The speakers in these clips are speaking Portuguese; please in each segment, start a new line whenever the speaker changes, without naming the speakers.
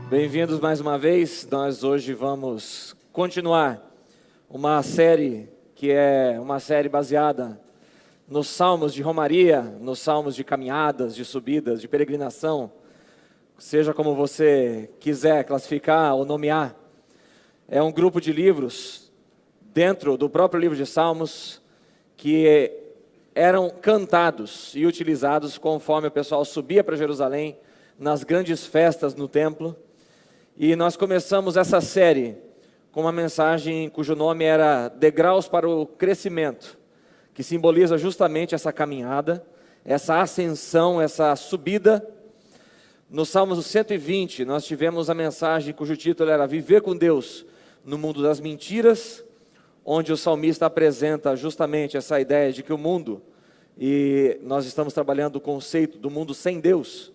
Bem-vindos mais uma vez. Nós hoje vamos continuar uma série que é uma série baseada nos salmos de romaria, nos salmos de caminhadas, de subidas, de peregrinação, seja como você quiser classificar ou nomear. É um grupo de livros dentro do próprio livro de Salmos que eram cantados e utilizados conforme o pessoal subia para Jerusalém nas grandes festas no templo. E nós começamos essa série com uma mensagem cujo nome era Degraus para o Crescimento, que simboliza justamente essa caminhada, essa ascensão, essa subida. No Salmos 120, nós tivemos a mensagem cujo título era Viver com Deus no Mundo das Mentiras, onde o salmista apresenta justamente essa ideia de que o mundo, e nós estamos trabalhando o conceito do mundo sem Deus.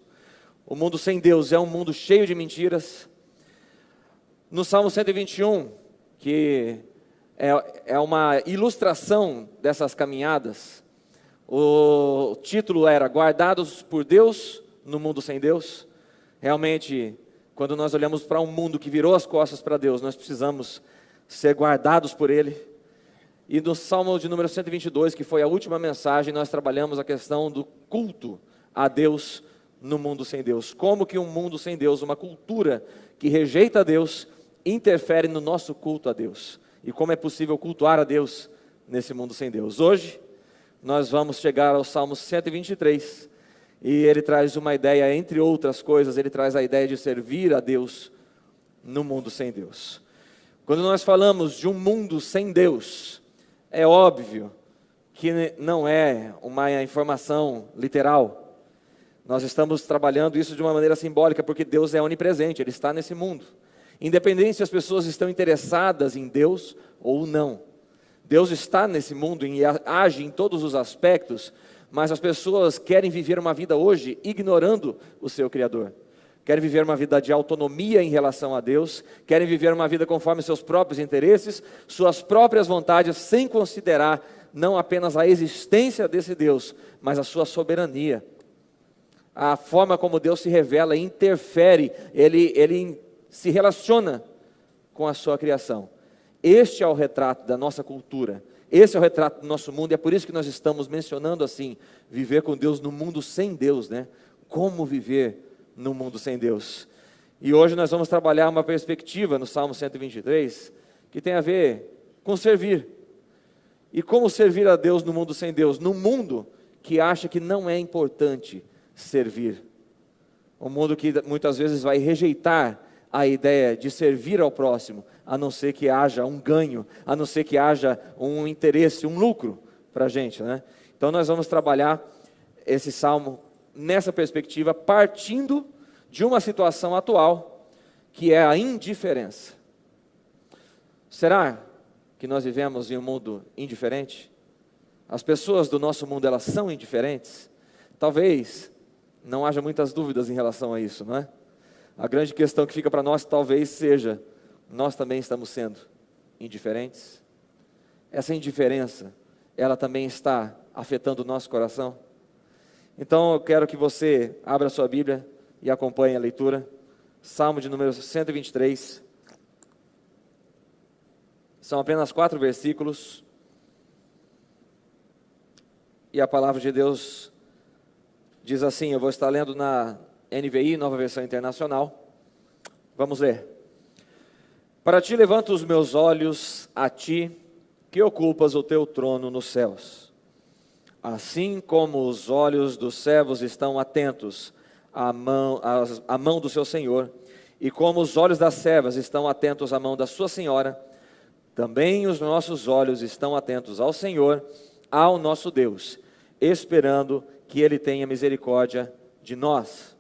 O mundo sem Deus é um mundo cheio de mentiras. No Salmo 121, que é uma ilustração dessas caminhadas, o título era Guardados por Deus no Mundo Sem Deus. Realmente, quando nós olhamos para um mundo que virou as costas para Deus, nós precisamos ser guardados por Ele. E no Salmo de número 122, que foi a última mensagem, nós trabalhamos a questão do culto a Deus no mundo sem Deus. Como que um mundo sem Deus, uma cultura que rejeita a Deus, interfere no nosso culto a Deus. E como é possível cultuar a Deus nesse mundo sem Deus. Hoje, nós vamos chegar ao Salmo 123. E ele traz uma ideia, entre outras coisas, ele traz a ideia de servir a Deus no mundo sem Deus. Quando nós falamos de um mundo sem Deus, é óbvio que não é uma informação literal. Nós estamos trabalhando isso de uma maneira simbólica, porque Deus é onipresente, Ele está nesse mundo. Independente se as pessoas estão interessadas em Deus ou não. Deus está nesse mundo e age em todos os aspectos, mas as pessoas querem viver uma vida hoje ignorando o seu Criador. Querem viver uma vida de autonomia em relação a Deus, querem viver uma vida conforme seus próprios interesses, suas próprias vontades, sem considerar não apenas a existência desse Deus, mas a sua soberania. A forma como Deus se revela, interfere, Ele se relaciona com a sua criação. Este é o retrato da nossa cultura, esse é o retrato do nosso mundo, e é por isso que nós estamos mencionando assim, viver com Deus no mundo sem Deus, né? Como viver no mundo sem Deus. E hoje nós vamos trabalhar uma perspectiva no Salmo 123, que tem a ver com servir. E como servir a Deus no mundo sem Deus? No mundo que acha que não é importante servir. Um mundo que muitas vezes vai rejeitar a ideia de servir ao próximo, a não ser que haja um ganho, a não ser que haja um interesse, um lucro para a gente, né? Então nós vamos trabalhar esse salmo nessa perspectiva, partindo de uma situação atual, que é a indiferença. Será que nós vivemos em um mundo indiferente? As pessoas do nosso mundo, elas são indiferentes? Talvez não haja muitas dúvidas em relação a isso, não é? A grande questão que fica para nós talvez seja, nós também estamos sendo indiferentes? Essa indiferença, ela também está afetando o nosso coração? Então eu quero que você abra a sua Bíblia e acompanhe a leitura. Salmo de número 123. São apenas 4 versículos. E a palavra de Deus diz assim, eu vou estar lendo na NVI, Nova Versão Internacional. Vamos ler. Para ti levanto os meus olhos a ti, que ocupas o teu trono nos céus. Assim como os olhos dos servos estão atentos à mão do seu Senhor, e como os olhos das servas estão atentos à mão da sua senhora, também os nossos olhos estão atentos ao Senhor, ao nosso Deus, esperando que Ele tenha misericórdia de nós.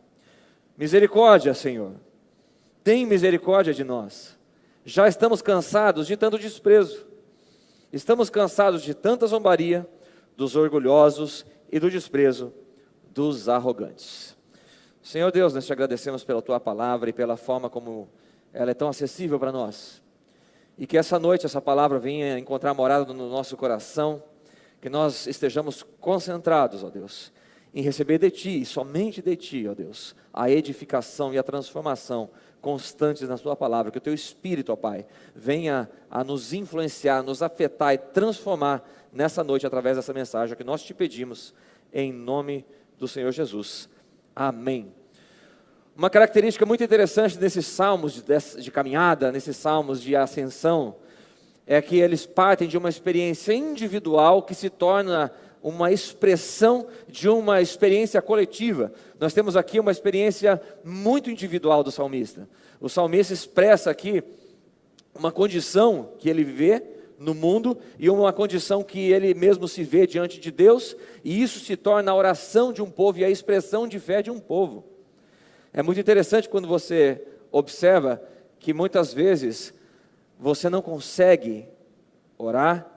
Misericórdia, Senhor, tem misericórdia de nós. Já estamos cansados de tanto desprezo, estamos cansados de tanta zombaria dos orgulhosos e do desprezo dos arrogantes. Senhor Deus, nós te agradecemos pela Tua palavra e pela forma como ela é tão acessível para nós. E que essa noite essa palavra venha encontrar morada no nosso coração, que nós estejamos concentrados, ó Deus, em receber de Ti, e somente de Ti, ó Deus, a edificação e a transformação constantes na Sua palavra, que o Teu Espírito, ó Pai, venha a nos influenciar, nos afetar e transformar nessa noite através dessa mensagem que nós Te pedimos, em nome do Senhor Jesus. Amém. Uma característica muito interessante desses salmos de caminhada, nesses salmos de ascensão, é que eles partem de uma experiência individual que se torna uma expressão de uma experiência coletiva. Nós temos aqui uma experiência muito individual do salmista. O salmista expressa aqui uma condição que ele vê no mundo e uma condição que ele mesmo se vê diante de Deus, e isso se torna a oração de um povo e a expressão de fé de um povo. É muito interessante quando você observa que muitas vezes você não consegue orar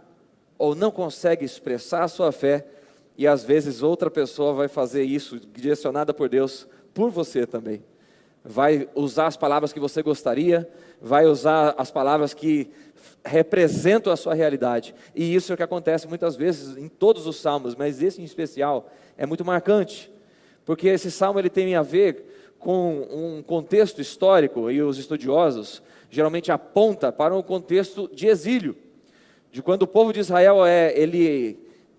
ou não consegue expressar a sua fé, e às vezes outra pessoa vai fazer isso, direcionada por Deus, por você também. Vai usar as palavras que você gostaria, vai usar as palavras que representam a sua realidade. E isso é o que acontece muitas vezes em todos os salmos, mas esse em especial é muito marcante, porque esse salmo ele tem a ver com um contexto histórico, e os estudiosos geralmente apontam para um contexto de exílio, de quando o povo de Israel,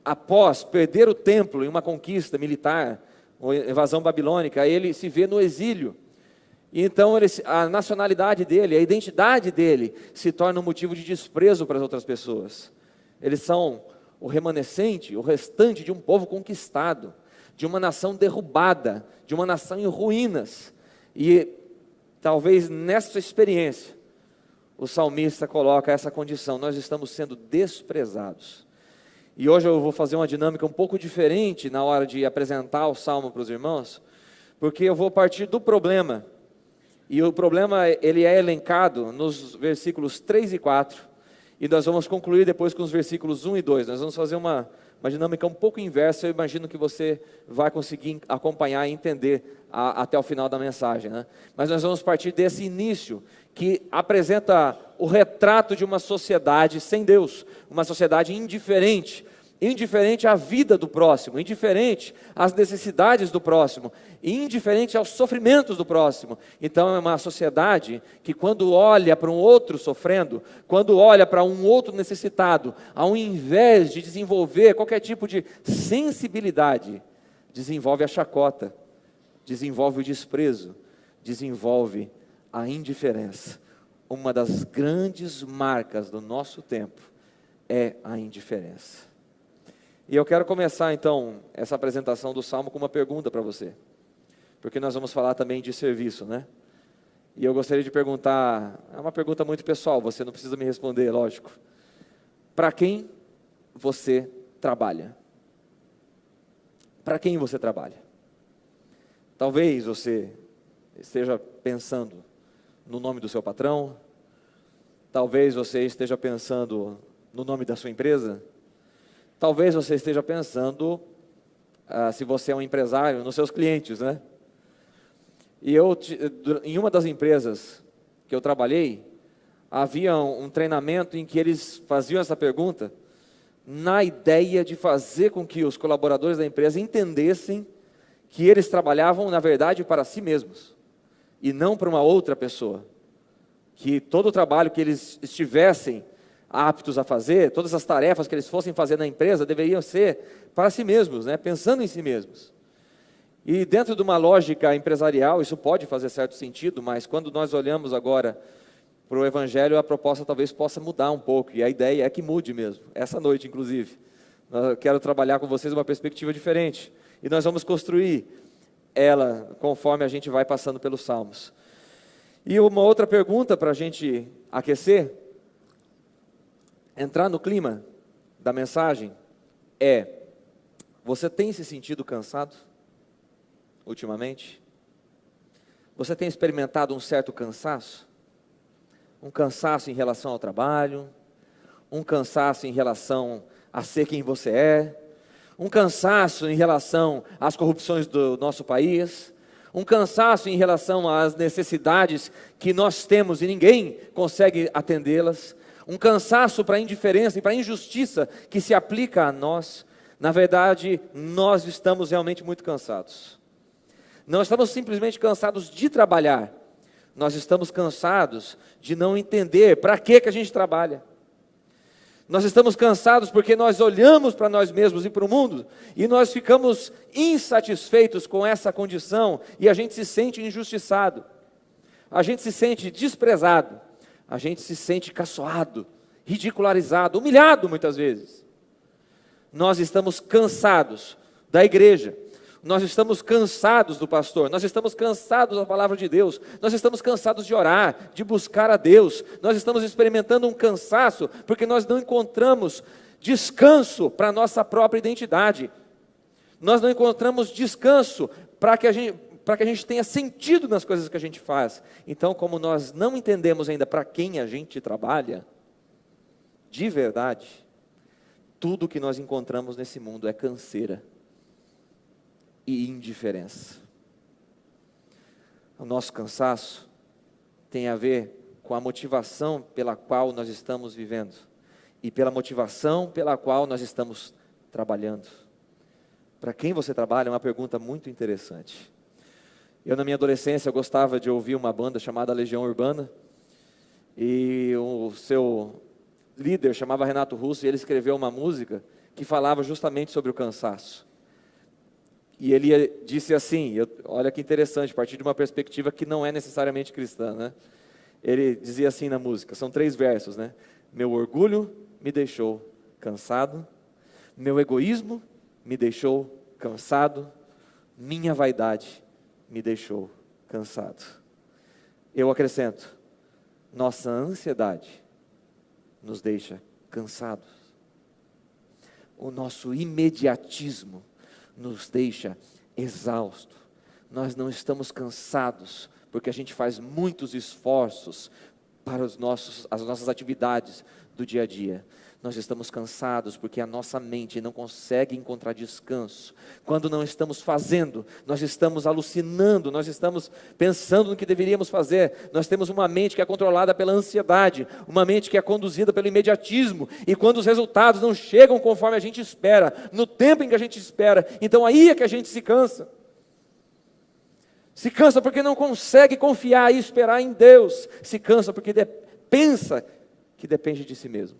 após perder o templo em uma conquista militar, uma invasão babilônica, ele se vê no exílio. E então a nacionalidade dele, a identidade dele, se torna um motivo de desprezo para as outras pessoas. Eles são o remanescente, o restante de um povo conquistado, de uma nação derrubada, de uma nação em ruínas. E talvez nessa experiência, o salmista coloca essa condição: nós estamos sendo desprezados. E hoje eu vou fazer uma dinâmica um pouco diferente na hora de apresentar o salmo para os irmãos, porque eu vou partir do problema. E o problema, ele é elencado nos versículos 3 e 4, e nós vamos concluir depois com os versículos 1 e 2. Nós vamos fazer uma dinâmica um pouco inversa. Eu imagino que você vai conseguir acompanhar e entender até o final da mensagem, né? Mas nós vamos partir desse início, que apresenta o retrato de uma sociedade sem Deus, uma sociedade indiferente à vida do próximo, indiferente às necessidades do próximo, indiferente aos sofrimentos do próximo. Então é uma sociedade que, quando olha para um outro sofrendo, quando olha para um outro necessitado, ao invés de desenvolver qualquer tipo de sensibilidade, desenvolve a chacota, desenvolve o desprezo, desenvolve a indiferença. Uma das grandes marcas do nosso tempo é a indiferença. E eu quero começar então essa apresentação do Salmo com uma pergunta para você, porque nós vamos falar também de serviço, né? E eu gostaria de perguntar, é uma pergunta muito pessoal, você não precisa me responder, lógico. Para quem você trabalha? Para quem você trabalha? Talvez você esteja pensando no nome do seu patrão, talvez você esteja pensando no nome da sua empresa, talvez você esteja pensando, se você é um empresário, nos seus clientes, né? E em uma das empresas que eu trabalhei, havia um treinamento em que eles faziam essa pergunta, na ideia de fazer com que os colaboradores da empresa entendessem que eles trabalhavam, na verdade, para si mesmos, e não para uma outra pessoa. Que todo o trabalho que eles estivessem aptos a fazer, todas as tarefas que eles fossem fazer na empresa, deveriam ser para si mesmos, né? Pensando em si mesmos. E dentro de uma lógica empresarial, isso pode fazer certo sentido, mas quando nós olhamos agora para o Evangelho, a proposta talvez possa mudar um pouco, e a ideia é que mude mesmo, essa noite inclusive. Eu quero trabalhar com vocês uma perspectiva diferente, e nós vamos construir ela conforme a gente vai passando pelos Salmos. E uma outra pergunta para a gente aquecer, entrar no clima da mensagem, você tem se sentido cansado ultimamente? Você tem experimentado um certo cansaço? Um cansaço em relação ao trabalho, um cansaço em relação a ser quem você é, um cansaço em relação às corrupções do nosso país, um cansaço em relação às necessidades que nós temos e ninguém consegue atendê-las, um cansaço para a indiferença e para a injustiça que se aplica a nós. Na verdade, nós estamos realmente muito cansados. Não estamos simplesmente cansados de trabalhar. Nós estamos cansados de não entender para que a gente trabalha. Nós estamos cansados porque nós olhamos para nós mesmos e para o mundo e nós ficamos insatisfeitos com essa condição e a gente se sente injustiçado, a gente se sente desprezado, a gente se sente caçoado, ridicularizado, humilhado muitas vezes. Nós estamos cansados da igreja, nós estamos cansados do pastor, nós estamos cansados da palavra de Deus, nós estamos cansados de orar, de buscar a Deus, nós estamos experimentando um cansaço, porque nós não encontramos descanso para a nossa própria identidade, nós não encontramos descanso para que a gente tenha sentido nas coisas que a gente faz. Então, como nós não entendemos ainda para quem a gente trabalha, de verdade, tudo que nós encontramos nesse mundo é canseira e indiferença. O nosso cansaço tem a ver com a motivação pela qual nós estamos vivendo e pela motivação pela qual nós estamos trabalhando. Para quem você trabalha é uma pergunta muito interessante. Eu, na minha adolescência, gostava de ouvir uma banda chamada Legião Urbana, e o seu líder chamava Renato Russo, e ele escreveu uma música que falava justamente sobre o cansaço. E ele disse assim, olha que interessante, a partir de uma perspectiva que não é necessariamente cristã, né? Ele dizia assim na música, são 3 versos, né? Meu orgulho me deixou cansado, meu egoísmo me deixou cansado, minha vaidade me deixou cansado. Eu acrescento, nossa ansiedade nos deixa cansados. O nosso imediatismo nos deixa exausto. Nós não estamos cansados porque a gente faz muitos esforços para as nossas atividades do dia a dia. Nós estamos cansados porque a nossa mente não consegue encontrar descanso. Quando não estamos fazendo, nós estamos alucinando, nós estamos pensando no que deveríamos fazer. Nós temos uma mente que é controlada pela ansiedade, uma mente que é conduzida pelo imediatismo. E quando os resultados não chegam conforme a gente espera, no tempo em que a gente espera, então aí é que a gente se cansa. Se cansa porque não consegue confiar e esperar em Deus. Se cansa porque pensa que depende de si mesmo.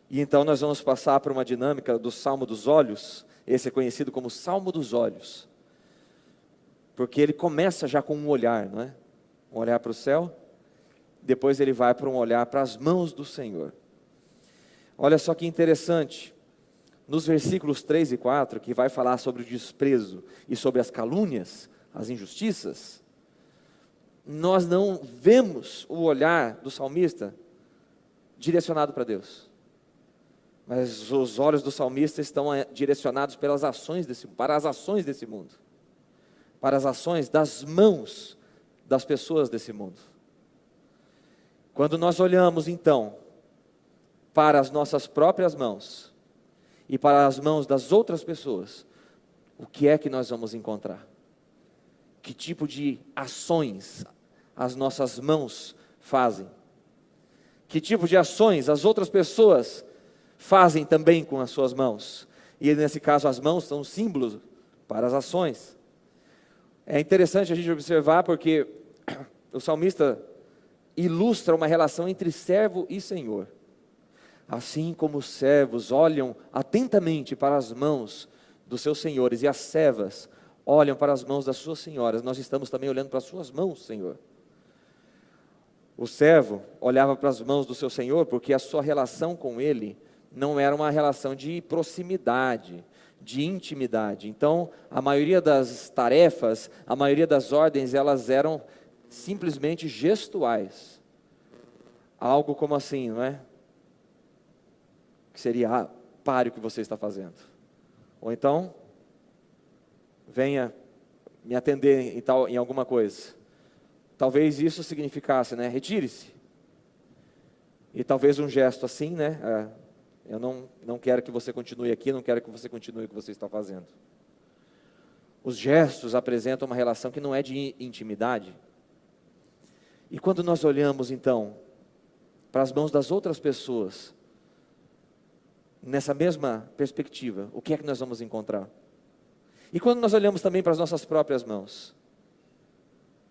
E então nós vamos passar por uma dinâmica do Salmo dos Olhos. Esse é conhecido como Salmo dos Olhos, porque ele começa já com um olhar, não é? Um olhar para o céu, depois ele vai para um olhar para as mãos do Senhor. Olha só que interessante, nos versículos 3 e 4, que vai falar sobre o desprezo e sobre as calúnias, as injustiças, nós não vemos o olhar do salmista direcionado para Deus. Mas os olhos do salmista estão direcionados para as ações desse mundo, para as ações das mãos das pessoas desse mundo. Quando nós olhamos então para as nossas próprias mãos e para as mãos das outras pessoas, o que é que nós vamos encontrar? Que tipo de ações as nossas mãos fazem? Que tipo de ações as outras pessoas fazem também com as suas mãos? E nesse caso as mãos são símbolos para as ações. É interessante a gente observar porque o salmista ilustra uma relação entre servo e senhor. Assim como os servos olham atentamente para as mãos dos seus senhores e as servas olham para as mãos das suas senhoras, nós estamos também olhando para as suas mãos, Senhor. O servo olhava para as mãos do seu senhor porque a sua relação com ele não era uma relação de proximidade, de intimidade. Então, a maioria das tarefas, a maioria das ordens, elas eram simplesmente gestuais. Algo como assim, não é? Que seria, pare o que você está fazendo. Ou então, venha me atender em alguma coisa. Talvez isso significasse, né? Retire-se. E talvez um gesto assim, né? Eu não quero que você continue aqui, não quero que você continue o que você está fazendo. Os gestos apresentam uma relação que não é de intimidade. E quando nós olhamos então para as mãos das outras pessoas, nessa mesma perspectiva, o que é que nós vamos encontrar? E quando nós olhamos também para as nossas próprias mãos,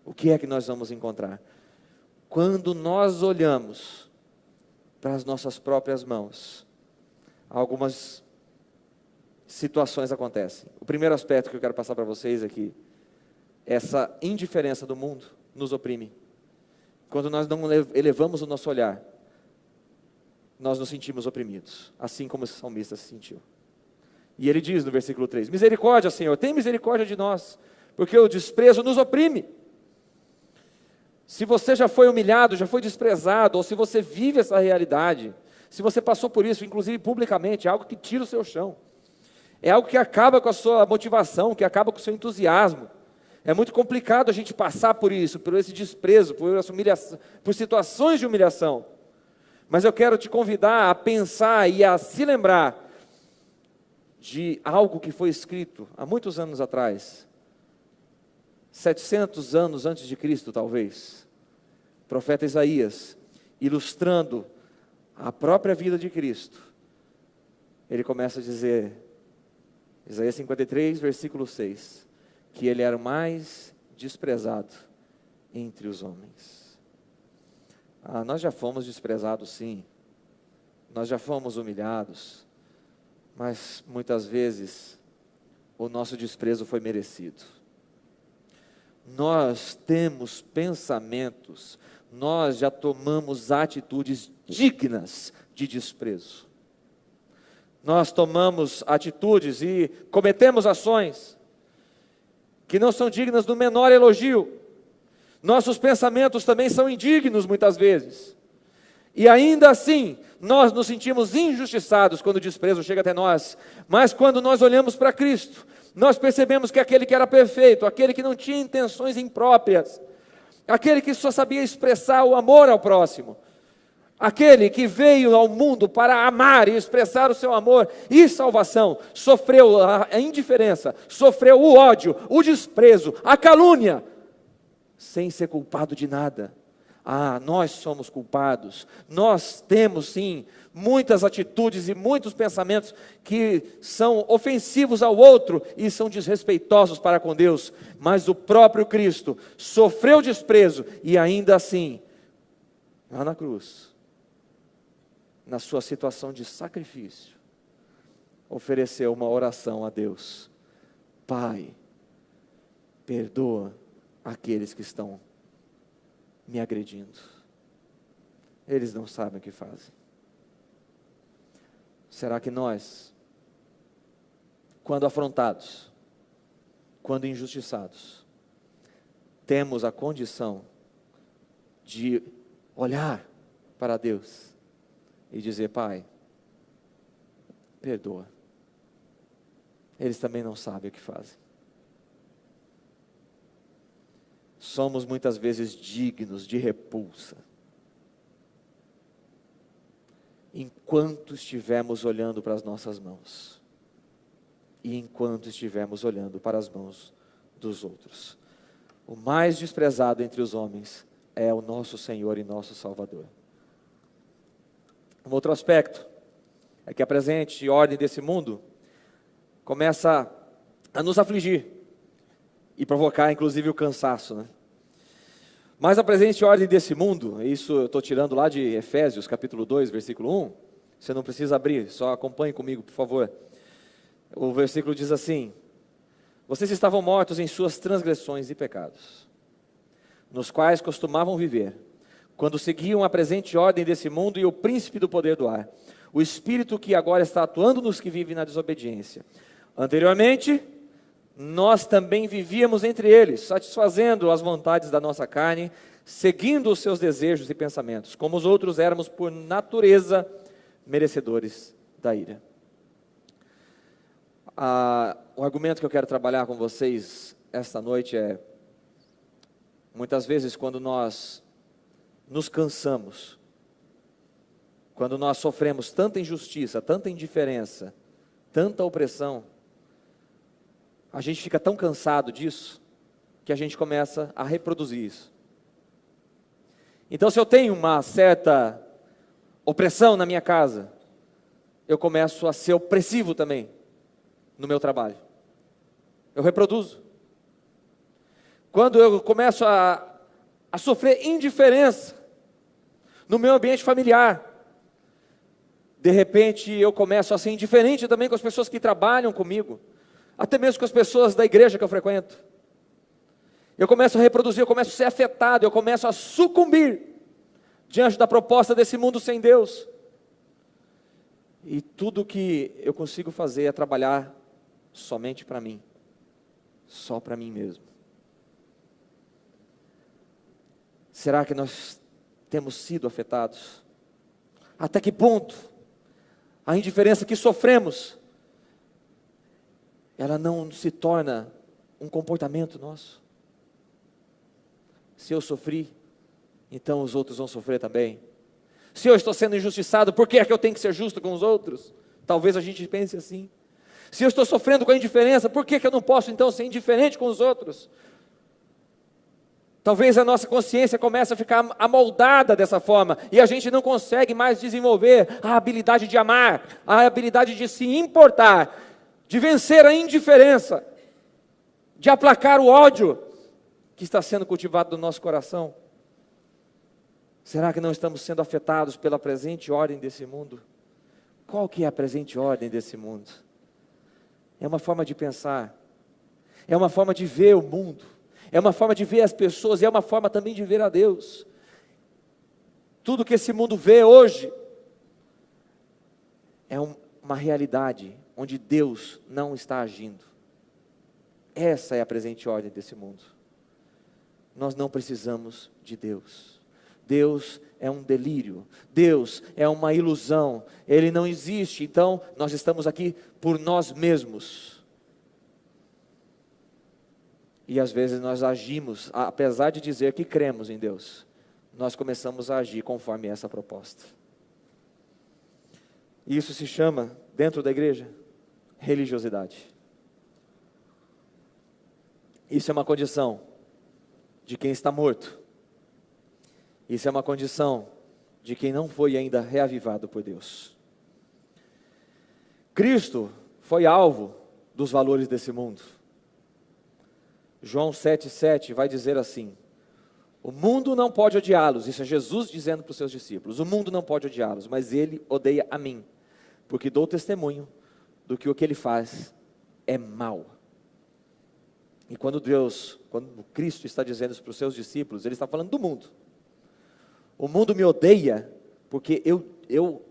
o que é que nós vamos encontrar? Quando nós olhamos para as nossas próprias mãos, algumas situações acontecem. O primeiro aspecto que eu quero passar para vocês é que essa indiferença do mundo nos oprime. Quando nós não elevamos o nosso olhar, nós nos sentimos oprimidos, assim como esse salmista se sentiu. E ele diz no versículo 3, misericórdia, Senhor, tem misericórdia de nós, porque o desprezo nos oprime. Se você já foi humilhado, já foi desprezado, ou se você vive essa realidade, se você passou por isso, inclusive publicamente, é algo que tira o seu chão, é algo que acaba com a sua motivação, que acaba com o seu entusiasmo. É muito complicado a gente passar por isso, por esse desprezo, por essa humilhação, por situações de humilhação. Mas eu quero te convidar a pensar e a se lembrar de algo que foi escrito há muitos anos atrás, 700 anos antes de Cristo, talvez. O profeta Isaías, ilustrando a própria vida de Cristo, ele começa a dizer, Isaías 53, versículo 6, que ele era o mais desprezado entre os homens. Nós já fomos desprezados, sim. Nós já fomos humilhados. Mas muitas vezes o nosso desprezo foi merecido. Nós temos pensamentos, nós já tomamos atitudes dignas de desprezo. Nós tomamos atitudes e cometemos ações que não são dignas do menor elogio. Nossos pensamentos também são indignos muitas vezes. E ainda assim, nós nos sentimos injustiçados quando o desprezo chega até nós. Mas quando nós olhamos para Cristo, nós percebemos que aquele que era perfeito, aquele que não tinha intenções impróprias, aquele que só sabia expressar o amor ao próximo, aquele que veio ao mundo para amar e expressar o seu amor e salvação, sofreu a indiferença, sofreu o ódio, o desprezo, a calúnia, sem ser culpado de nada. Nós somos culpados, nós temos sim, muitas atitudes e muitos pensamentos que são ofensivos ao outro e são desrespeitosos para com Deus, mas o próprio Cristo sofreu desprezo e ainda assim, lá na cruz, na sua situação de sacrifício, ofereceu uma oração a Deus: Pai, perdoa aqueles que estão me agredindo, eles não sabem o que fazem. Será que nós, quando afrontados, quando injustiçados, temos a condição de olhar para Deus e dizer: Pai, perdoa, eles também não sabem o que fazem? Somos muitas vezes dignos de repulsa, enquanto estivermos olhando para as nossas mãos, e enquanto estivermos olhando para as mãos dos outros. O mais desprezado entre os homens é o nosso Senhor e nosso Salvador. Um outro aspecto é que a presente ordem desse mundo começa a nos afligir e provocar inclusive o cansaço, né? Mas a presente ordem desse mundo, isso eu estou tirando lá de Efésios capítulo 2, versículo 1, você não precisa abrir, só acompanhe comigo, por favor. O versículo diz assim: vocês estavam mortos em suas transgressões e pecados, nos quais costumavam viver, quando seguiam a presente ordem desse mundo e o príncipe do poder do ar, o espírito que agora está atuando nos que vivem na desobediência. Anteriormente, nós também vivíamos entre eles, satisfazendo as vontades da nossa carne, seguindo os seus desejos e pensamentos. Como os outros, éramos por natureza merecedores da ira. O argumento que eu quero trabalhar com vocês esta noite é: muitas vezes quando nós nos cansamos, quando nós sofremos tanta injustiça, tanta indiferença, tanta opressão, a gente fica tão cansado disso, que a gente começa a reproduzir isso. Então, se eu tenho uma certa opressão na minha casa, eu começo a ser opressivo também no meu trabalho. Eu reproduzo. Quando eu começo a sofrer indiferença no meu ambiente familiar, de repente eu começo a ser indiferente também com as pessoas que trabalham comigo, até mesmo com as pessoas da igreja que eu frequento. Eu começo a reproduzir, eu começo a ser afetado, eu começo a sucumbir diante da proposta desse mundo sem Deus. E tudo que eu consigo fazer é trabalhar somente para mim, só para mim mesmo. Será que nós temos sido afetados? Até que ponto a indiferença que sofremos, ela não se torna um comportamento nosso? Se eu sofri, então os outros vão sofrer também. Se eu estou sendo injustiçado, por que é que eu tenho que ser justo com os outros? Talvez a gente pense assim. Se eu estou sofrendo com a indiferença, por que é que eu não posso então ser indiferente com os outros? Talvez a nossa consciência comece a ficar amoldada dessa forma, e a gente não consegue mais desenvolver a habilidade de amar, a habilidade de se importar, de vencer a indiferença, de aplacar o ódio que está sendo cultivado no nosso coração. Será que não estamos sendo afetados pela presente ordem desse mundo? Qual que é a presente ordem desse mundo? É uma forma de pensar, é uma forma de ver o mundo, é uma forma de ver as pessoas, e é uma forma também de ver a Deus. Tudo que esse mundo vê hoje é uma realidade onde Deus não está agindo. Essa é a presente ordem desse mundo. Nós não precisamos de Deus. Deus é um delírio, Deus é uma ilusão, Ele não existe, então nós estamos aqui por nós mesmos. E às vezes nós agimos, apesar de dizer que cremos em Deus, nós começamos a agir conforme essa proposta. E isso se chama, dentro da igreja, religiosidade. Isso é uma condição de quem está morto. Isso é uma condição de quem não foi ainda reavivado por Deus. Cristo foi alvo dos valores desse mundo. João 7,7 vai dizer assim: o mundo não pode odiá-los. Isso é Jesus dizendo para os seus discípulos. O mundo não pode odiá-los, mas ele odeia a mim, porque dou testemunho do que o que ele faz é mal. E quando Cristo está dizendo isso para os seus discípulos, ele está falando do mundo. O mundo me odeia porque eu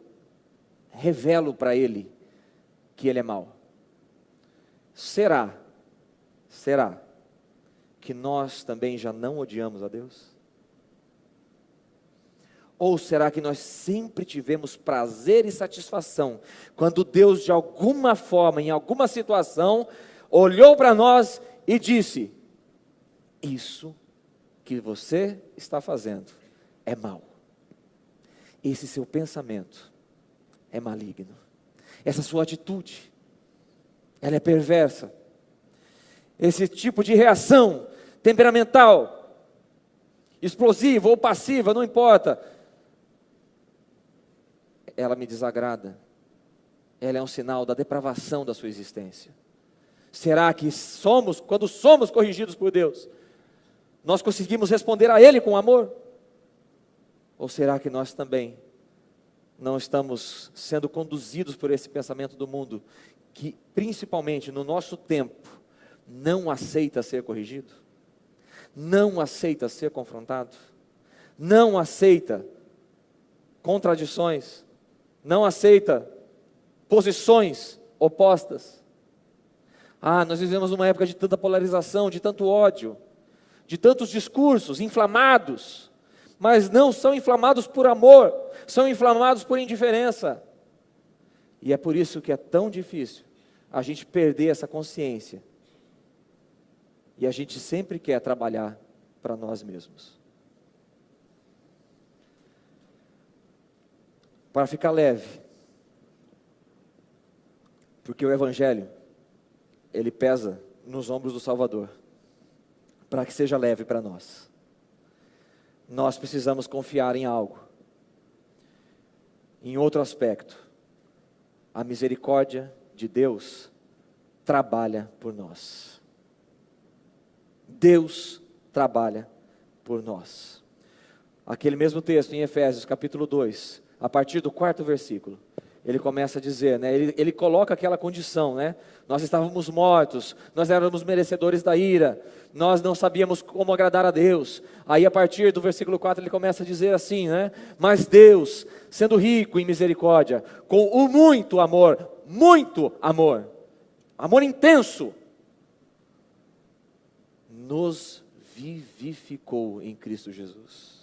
revelo para ele que ele é mau. Será que nós também já não odiamos a Deus? Ou será que nós sempre tivemos prazer e satisfação quando Deus, de alguma forma, em alguma situação, olhou para nós e disse: isso que você está fazendo é mal. Esse seu pensamento é maligno. Essa sua atitude, ela é perversa. Esse tipo de reação temperamental, explosiva ou passiva, não importa, ela me desagrada. Ela é um sinal da depravação da sua existência. Será que quando somos corrigidos por Deus, nós conseguimos responder a Ele com amor? Ou será que nós também não estamos sendo conduzidos por esse pensamento do mundo, que principalmente no nosso tempo, não aceita ser corrigido? Não aceita ser confrontado? Não aceita contradições? Não aceita posições opostas? Nós vivemos numa época de tanta polarização, de tanto ódio, de tantos discursos inflamados, mas não são inflamados por amor, são inflamados por indiferença. E é por isso que é tão difícil a gente perder essa consciência. E a gente sempre quer trabalhar para nós mesmos. Para ficar leve, porque o Evangelho, ele pesa nos ombros do Salvador, para que seja leve para nós. Nós precisamos confiar em algo, em outro aspecto. A misericórdia de Deus trabalha por nós. Deus trabalha por nós. Aquele mesmo texto em Efésios capítulo 2, a partir do 4º versículo, ele começa a dizer, né, ele coloca aquela condição, né? Nós estávamos mortos, nós éramos merecedores da ira, nós não sabíamos como agradar a Deus. Aí a partir do versículo 4 ele começa a dizer assim, né? Mas Deus, sendo rico em misericórdia, com o muito amor intenso, nos vivificou em Cristo Jesus.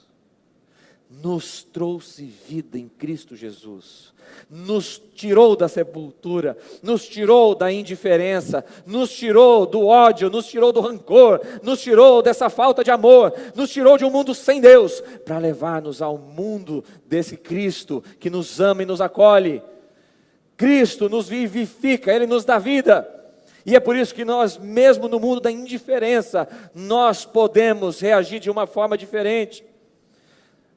Nos trouxe vida em Cristo Jesus, nos tirou da sepultura, nos tirou da indiferença, nos tirou do ódio, nos tirou do rancor, nos tirou dessa falta de amor, nos tirou de um mundo sem Deus, para levar-nos ao mundo desse Cristo que nos ama e nos acolhe. Cristo nos vivifica, Ele nos dá vida. E é por isso que nós, mesmo no mundo da indiferença, nós podemos reagir de uma forma diferente.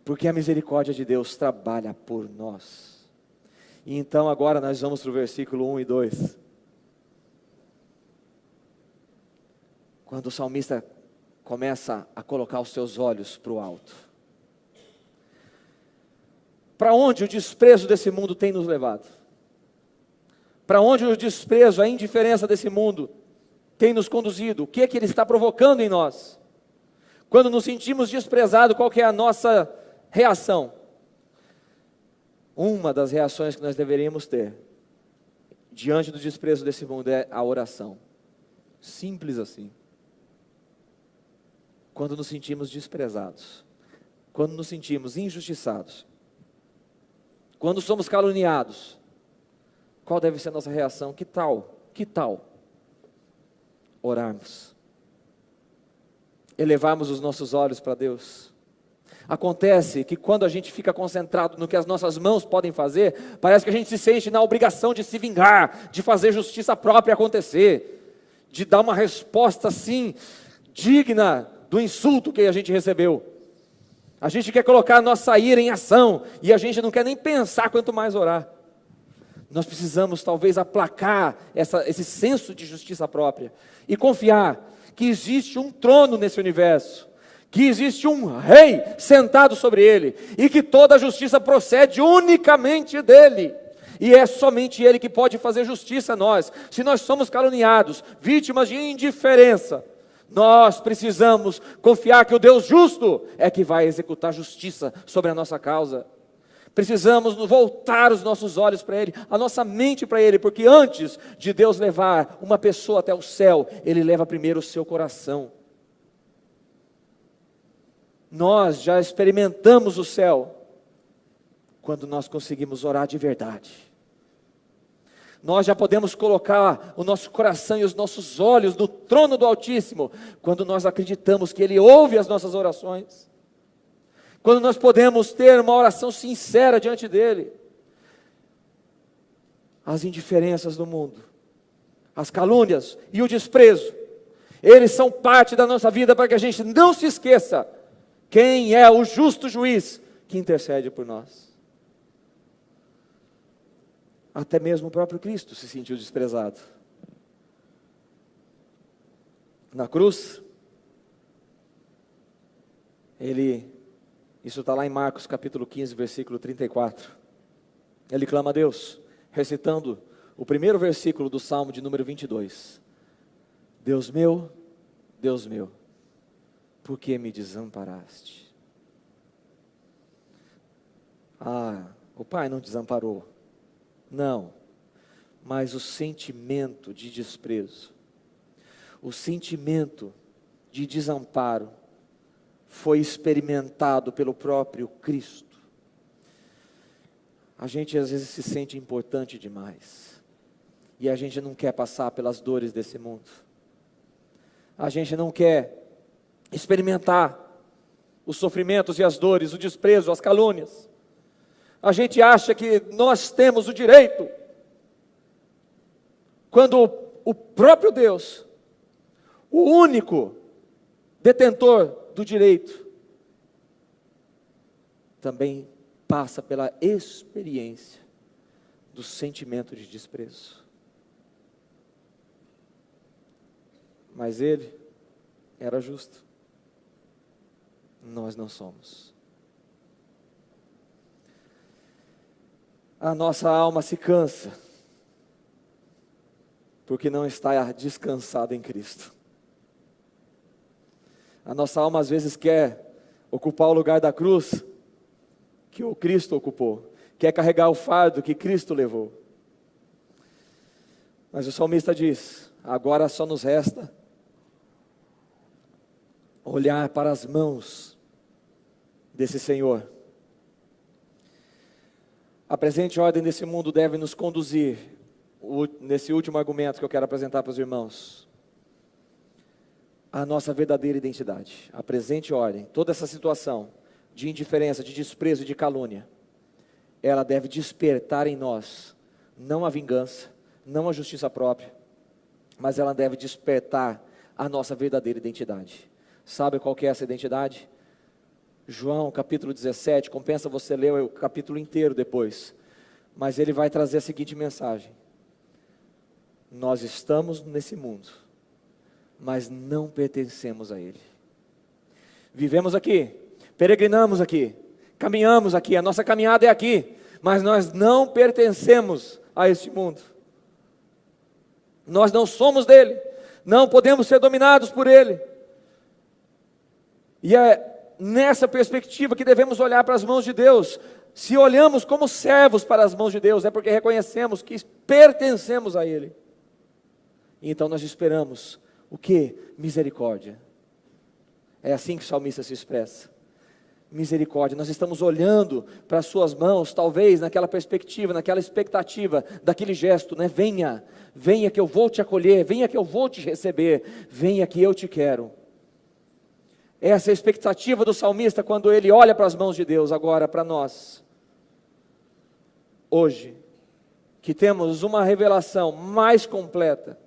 Porque a misericórdia de Deus trabalha por nós. E então agora nós vamos para o versículo 1 e 2. Quando o salmista começa a colocar os seus olhos para o alto. Para onde o desprezo desse mundo tem nos levado? Para onde o desprezo, a indiferença desse mundo tem nos conduzido? O que é que ele está provocando em nós? Quando nos sentimos desprezados, qual que é a nossa reação? Uma das reações que nós deveríamos ter diante do desprezo desse mundo é a oração. Simples assim. Quando nos sentimos desprezados, quando nos sentimos injustiçados, quando somos caluniados, qual deve ser a nossa reação? Que tal orarmos? Elevarmos os nossos olhos para Deus. Acontece que quando a gente fica concentrado no que as nossas mãos podem fazer, parece que a gente se sente na obrigação de se vingar, de fazer justiça própria acontecer, de dar uma resposta assim, digna do insulto que a gente recebeu. A gente quer colocar a nossa ira em ação, e a gente não quer nem pensar quanto mais orar. Nós precisamos talvez aplacar esse senso de justiça própria, e confiar que existe um trono nesse universo, que existe um rei sentado sobre ele, e que toda a justiça procede unicamente dele, e é somente ele que pode fazer justiça a nós. Se nós somos caluniados, vítimas de indiferença, nós precisamos confiar que o Deus justo é que vai executar justiça sobre a nossa causa. Precisamos voltar os nossos olhos para Ele, a nossa mente para Ele, porque antes de Deus levar uma pessoa até o céu, Ele leva primeiro o seu coração. Nós já experimentamos o céu quando nós conseguimos orar de verdade. Nós já podemos colocar o nosso coração e os nossos olhos no trono do Altíssimo, quando nós acreditamos que Ele ouve as nossas orações. Quando nós podemos ter uma oração sincera diante dEle. As indiferenças do mundo, as calúnias e o desprezo, eles são parte da nossa vida para que a gente não se esqueça quem é o justo juiz que intercede por nós. Até mesmo o próprio Cristo se sentiu desprezado. Na cruz, isso está lá em Marcos capítulo 15, versículo 34. Ele clama a Deus, recitando o primeiro versículo do Salmo de número 22. Deus meu, por que me desamparaste? O Pai não desamparou. Não, mas o sentimento de desprezo, o sentimento de desamparo, foi experimentado pelo próprio Cristo. A gente às vezes se sente importante demais, e a gente não quer passar pelas dores desse mundo, a gente não quer experimentar os sofrimentos e as dores, o desprezo, as calúnias. A gente acha que nós temos o direito, quando o próprio Deus, o único detentor do direito, também passa pela experiência do sentimento de desprezo. Mas ele era justo. Nós não somos. A nossa alma se cansa, porque não está descansada em Cristo. A nossa alma às vezes quer ocupar o lugar da cruz que o Cristo ocupou, quer carregar o fardo que Cristo levou. Mas o salmista diz: agora só nos resta olhar para as mãos desse Senhor. A presente ordem desse mundo deve nos conduzir, nesse último argumento que eu quero apresentar para os irmãos, a nossa verdadeira identidade. A presente ordem, toda essa situação de indiferença, de desprezo e de calúnia, ela deve despertar em nós, não a vingança, não a justiça própria, mas ela deve despertar a nossa verdadeira identidade. Sabe qual que é essa identidade? João capítulo 17, compensa você ler o capítulo inteiro depois, mas ele vai trazer a seguinte mensagem: nós estamos nesse mundo, mas não pertencemos a ele. Vivemos aqui, peregrinamos aqui, caminhamos aqui, a nossa caminhada é aqui, mas nós não pertencemos a este mundo. Nós não somos dele, não podemos ser dominados por ele. E é nessa perspectiva que devemos olhar para as mãos de Deus. Se olhamos como servos para as mãos de Deus, é porque reconhecemos que pertencemos a ele. E então nós esperamos o quê? Misericórdia. É assim que o salmista se expressa. Misericórdia. Nós estamos olhando para as suas mãos, talvez naquela perspectiva, naquela expectativa, daquele gesto, né? Venha, venha que eu vou te acolher, venha que eu vou te receber, venha que eu te quero. Essa é a expectativa do salmista quando ele olha para as mãos de Deus. Agora, para nós, hoje, que temos uma revelação mais completa,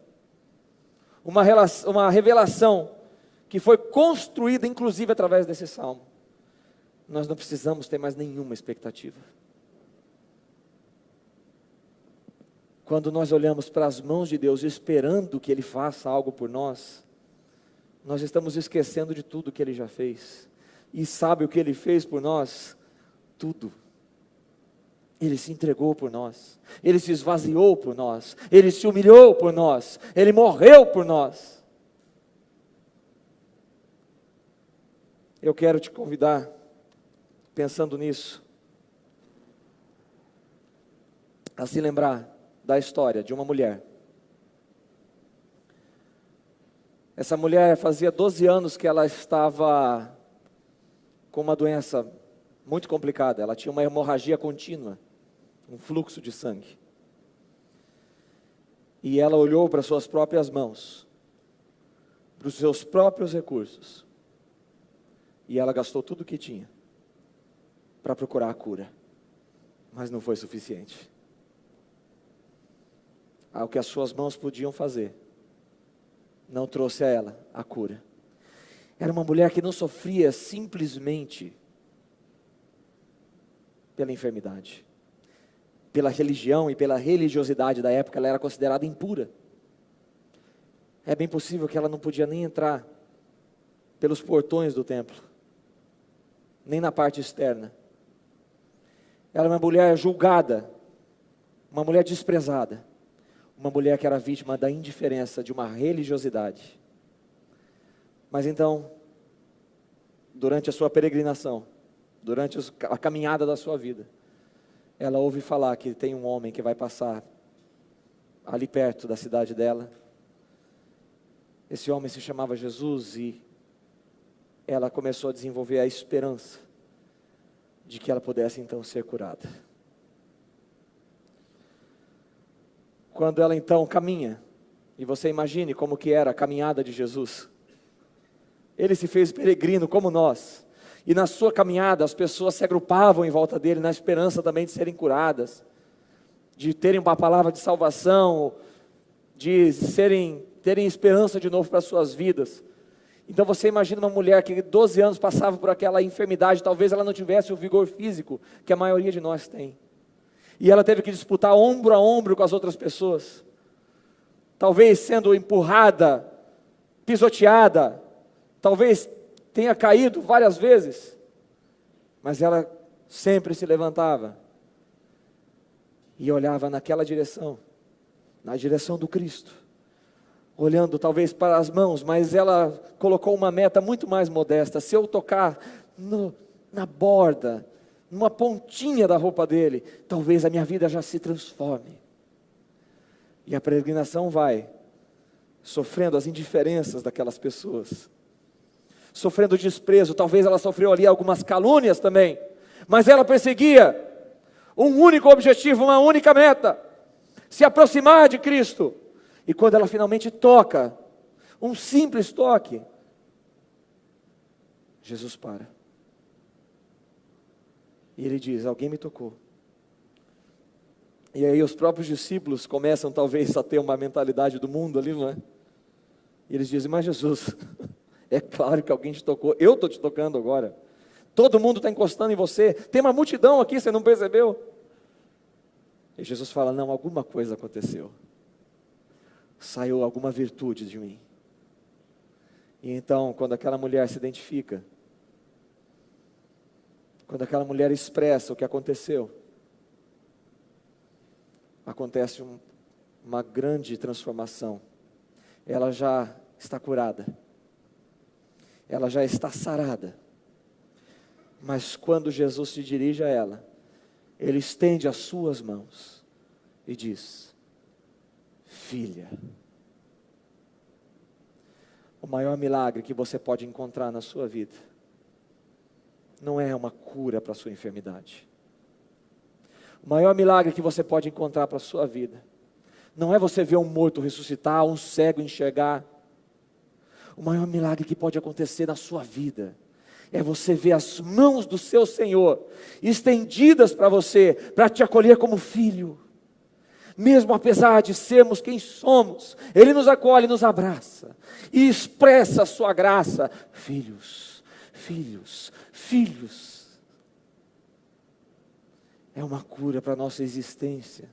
uma revelação que foi construída inclusive através desse salmo, nós não precisamos ter mais nenhuma expectativa. Quando nós olhamos para as mãos de Deus esperando que Ele faça algo por nós, nós estamos esquecendo de tudo que Ele já fez. E sabe o que Ele fez por nós? Tudo. Ele se entregou por nós, Ele se esvaziou por nós, Ele se humilhou por nós, Ele morreu por nós. Eu quero te convidar, pensando nisso, a se lembrar da história de uma mulher. Essa mulher fazia 12 anos que ela estava com uma doença muito complicada. Ela tinha uma hemorragia contínua, um fluxo de sangue. E ela olhou para suas próprias mãos, para os seus próprios recursos, e ela gastou tudo o que tinha para procurar a cura, mas não foi suficiente. O que as suas mãos podiam fazer não trouxe a ela a cura. Era uma mulher que não sofria simplesmente pela enfermidade. Pela religião e pela religiosidade da época, ela era considerada impura. É bem possível que ela não podia nem entrar pelos portões do templo, nem na parte externa. Ela era uma mulher julgada, uma mulher desprezada, uma mulher que era vítima da indiferença de uma religiosidade. Mas então, durante a sua peregrinação, durante a caminhada da sua vida, ela ouve falar que tem um homem que vai passar ali perto da cidade dela. Esse homem se chamava Jesus e ela começou a desenvolver a esperança de que ela pudesse então ser curada. Quando ela então caminha, e você imagine como que era a caminhada de Jesus. Ele se fez peregrino como nós, e na sua caminhada as pessoas se agrupavam em volta dele, na esperança também de serem curadas, de terem uma palavra de salvação, de terem esperança de novo para as suas vidas. Então você imagina uma mulher que 12 anos passava por aquela enfermidade, talvez ela não tivesse o vigor físico que a maioria de nós tem. E ela teve que disputar ombro a ombro com as outras pessoas. Talvez sendo empurrada, pisoteada, talvez tenha caído várias vezes, mas ela sempre se levantava e olhava naquela direção, na direção do Cristo, olhando talvez para as mãos, mas ela colocou uma meta muito mais modesta: se eu tocar na borda, numa pontinha da roupa dele, talvez a minha vida já se transforme. E a peregrinação vai sofrendo as indiferenças daquelas pessoas, sofrendo desprezo. Talvez ela sofreu ali algumas calúnias também, mas ela perseguia um único objetivo, uma única meta: se aproximar de Cristo. E quando ela finalmente toca, um simples toque, Jesus para. E ele diz: alguém me tocou. E aí os próprios discípulos começam talvez a ter uma mentalidade do mundo ali, não é? E eles dizem: mas Jesus, é claro que alguém te tocou, eu estou te tocando agora. Todo mundo está encostando em você, tem uma multidão aqui, você não percebeu? E Jesus fala: não, alguma coisa aconteceu. Saiu alguma virtude de mim. E então, quando aquela mulher se identifica, quando aquela mulher expressa o que aconteceu, acontece uma grande transformação. Ela já está curada, ela já está sarada. Mas quando Jesus se dirige a ela, ele estende as suas mãos e diz: filha. O maior milagre que você pode encontrar na sua vida não é uma cura para a sua enfermidade. O maior milagre que você pode encontrar para a sua vida não é você ver um morto ressuscitar, um cego enxergar. O maior milagre que pode acontecer na sua vida é você ver as mãos do seu Senhor estendidas para você, para te acolher como filho. Mesmo apesar de sermos quem somos, Ele nos acolhe, nos abraça e expressa a sua graça. Filhos, filhos, filhos. É uma cura para a nossa existência.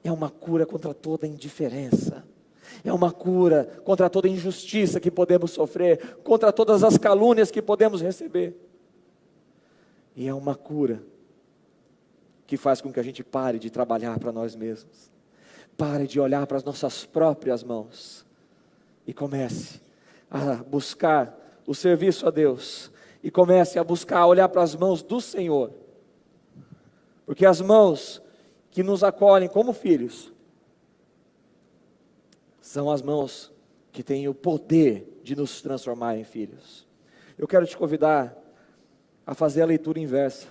É uma cura contra toda indiferença. É uma cura contra toda injustiça que podemos sofrer, contra todas as calúnias que podemos receber. E é uma cura que faz com que a gente pare de trabalhar para nós mesmos, pare de olhar para as nossas próprias mãos e comece a buscar o serviço a Deus, e comece a buscar olhar para as mãos do Senhor, porque as mãos que nos acolhem como filhos são as mãos que têm o poder de nos transformar em filhos. Eu quero te convidar a fazer a leitura inversa.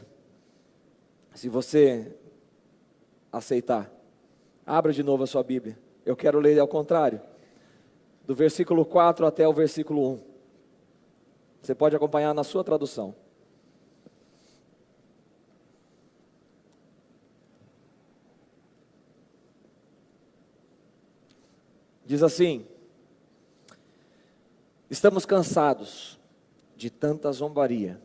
Se você aceitar, abra de novo a sua Bíblia. Eu quero ler ao contrário, do versículo 4 até o versículo 1. Você pode acompanhar na sua tradução. Diz assim: estamos cansados de tanta zombaria,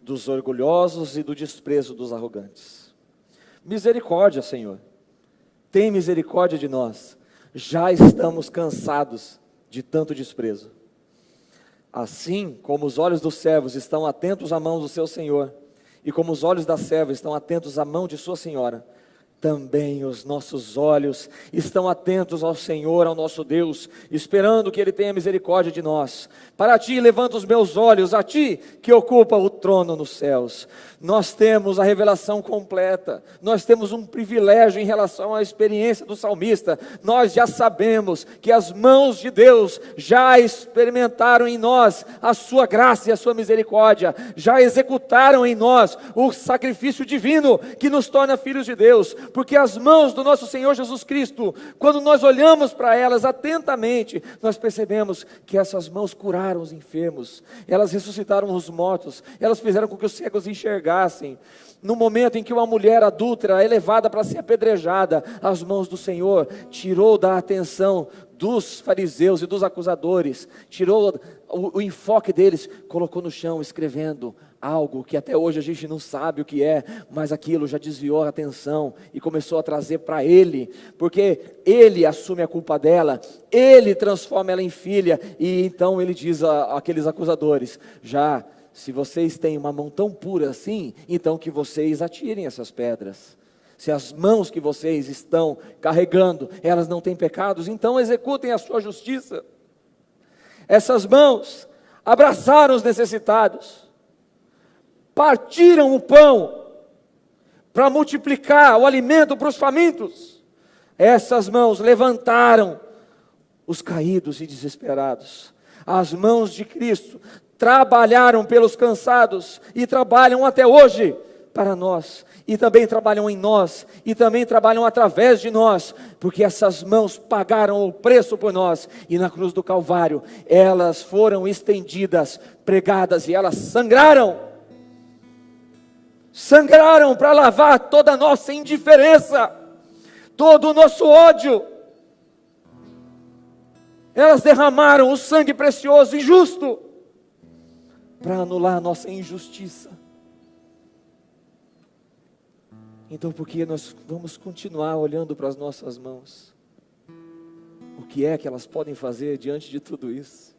dos orgulhosos e do desprezo dos arrogantes. Misericórdia, Senhor, tem misericórdia de nós, já estamos cansados de tanto desprezo. Assim como os olhos dos servos estão atentos à mão do seu Senhor, e como os olhos da serva estão atentos à mão de sua senhora, também os nossos olhos estão atentos ao Senhor, ao nosso Deus, esperando que Ele tenha misericórdia de nós. Para Ti levanto os meus olhos, a Ti que ocupa o trono nos céus. Nós temos a revelação completa, nós temos um privilégio em relação à experiência do salmista. Nós já sabemos que as mãos de Deus já experimentaram em nós a sua graça e a sua misericórdia, já executaram em nós o sacrifício divino que nos torna filhos de Deus, porque as mãos do nosso Senhor Jesus Cristo, quando nós olhamos para elas atentamente, nós percebemos que essas mãos curaram os enfermos, elas ressuscitaram os mortos, elas fizeram com que os cegos enxergassem. No momento em que uma mulher adúltera é levada para ser apedrejada, as mãos do Senhor tirou da atenção dos fariseus e dos acusadores, tirou o enfoque deles, colocou no chão escrevendo: algo que até hoje a gente não sabe o que é, mas aquilo já desviou a atenção e começou a trazer para ele, porque ele assume a culpa dela, ele transforma ela em filha, e então ele diz àqueles acusadores: já, se vocês têm uma mão tão pura assim, então que vocês atirem essas pedras. Se as mãos que vocês estão carregando, elas não têm pecados, então executem a sua justiça. Essas mãos abraçaram os necessitados, partiram o pão para multiplicar o alimento para os famintos. Essas mãos levantaram os caídos e desesperados. As mãos de Cristo trabalharam pelos cansados e trabalham até hoje para nós, e também trabalham em nós, e também trabalham através de nós, porque essas mãos pagaram o preço por nós, e na cruz do Calvário, elas foram estendidas, pregadas, e elas sangraram para lavar toda a nossa indiferença, todo o nosso ódio. Elas derramaram o sangue precioso e justo, para anular a nossa injustiça. Então, por que nós vamos continuar olhando para as nossas mãos? O que é que elas podem fazer diante de tudo isso?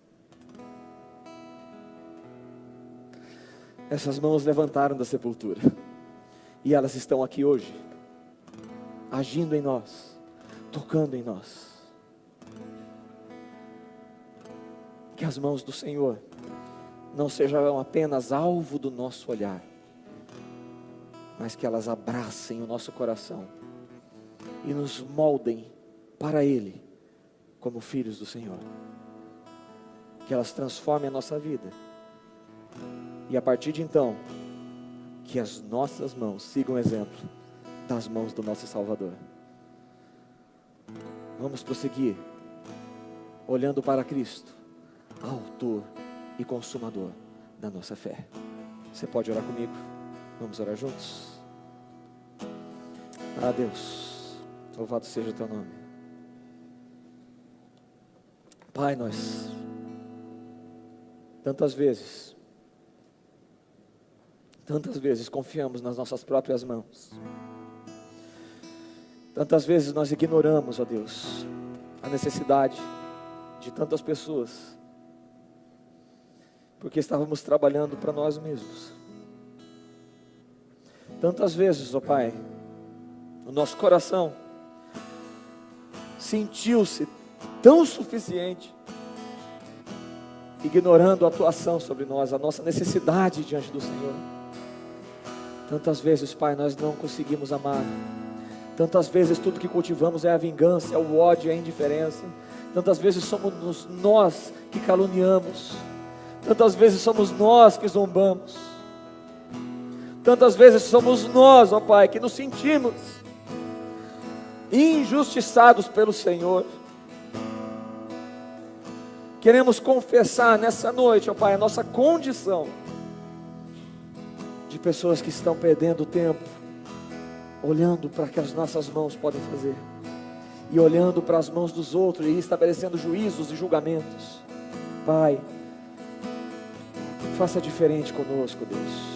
Essas mãos levantaram da sepultura, e elas estão aqui hoje, agindo em nós, tocando em nós. Que as mãos do Senhor não sejam apenas alvo do nosso olhar, mas que elas abracem o nosso coração e nos moldem para Ele como filhos do Senhor. Que elas transformem a nossa vida, e a partir de então, que as nossas mãos sigam o exemplo das mãos do nosso Salvador. Vamos prosseguir olhando para Cristo, autor e consumador da nossa fé. Você pode orar comigo? Vamos orar juntos? Ah, Deus, louvado seja o Teu nome. Pai, nós tantas vezes confiamos nas nossas próprias mãos. Tantas vezes nós ignoramos, ó Deus, a necessidade de tantas pessoas, porque estávamos trabalhando para nós mesmos. Tantas vezes, ó Pai, o nosso coração sentiu-se tão suficiente, ignorando a Tua ação sobre nós, a nossa necessidade diante do Senhor. Tantas vezes, Pai, nós não conseguimos amar. Tantas vezes tudo que cultivamos é a vingança, é o ódio, é a indiferença. Tantas vezes somos nós que caluniamos. Tantas vezes somos nós que zombamos. Tantas vezes somos nós, ó Pai, que nos sentimos injustiçados pelo Senhor. Queremos confessar nessa noite, ó Pai, a nossa condição de pessoas que estão perdendo tempo, olhando para o que as nossas mãos podem fazer, e olhando para as mãos dos outros, e estabelecendo juízos e julgamentos. Pai, faça diferente conosco, Deus.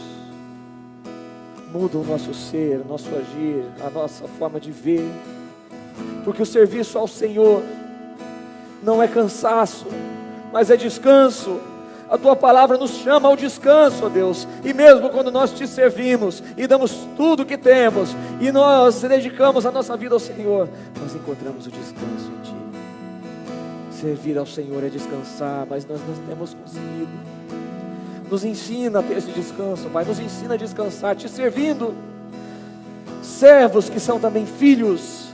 Muda o nosso ser, o nosso agir, a nossa forma de ver, porque o serviço ao Senhor não é cansaço, mas é descanso. A Tua palavra nos chama ao descanso, ó Deus, e mesmo quando nós Te servimos e damos tudo o que temos, e nós dedicamos a nossa vida ao Senhor, nós encontramos o descanso em Ti. Servir ao Senhor é descansar, mas nós não temos conseguido. Nos ensina a ter esse descanso, Pai, nos ensina a descansar, Te servindo, servos que são também filhos,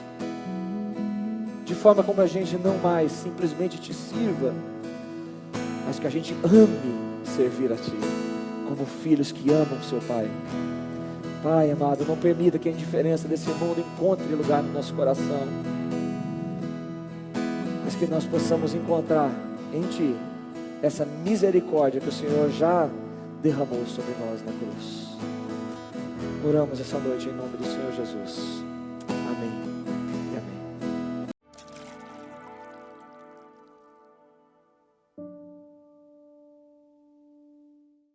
de forma como a gente não mais simplesmente Te sirva, mas que a gente ame servir a Ti, como filhos que amam seu Pai. Pai amado, não permita que a indiferença desse mundo encontre lugar no nosso coração, mas que nós possamos encontrar em Ti essa misericórdia que o Senhor já derramou sobre nós na cruz. Oramos essa noite em nome do Senhor Jesus.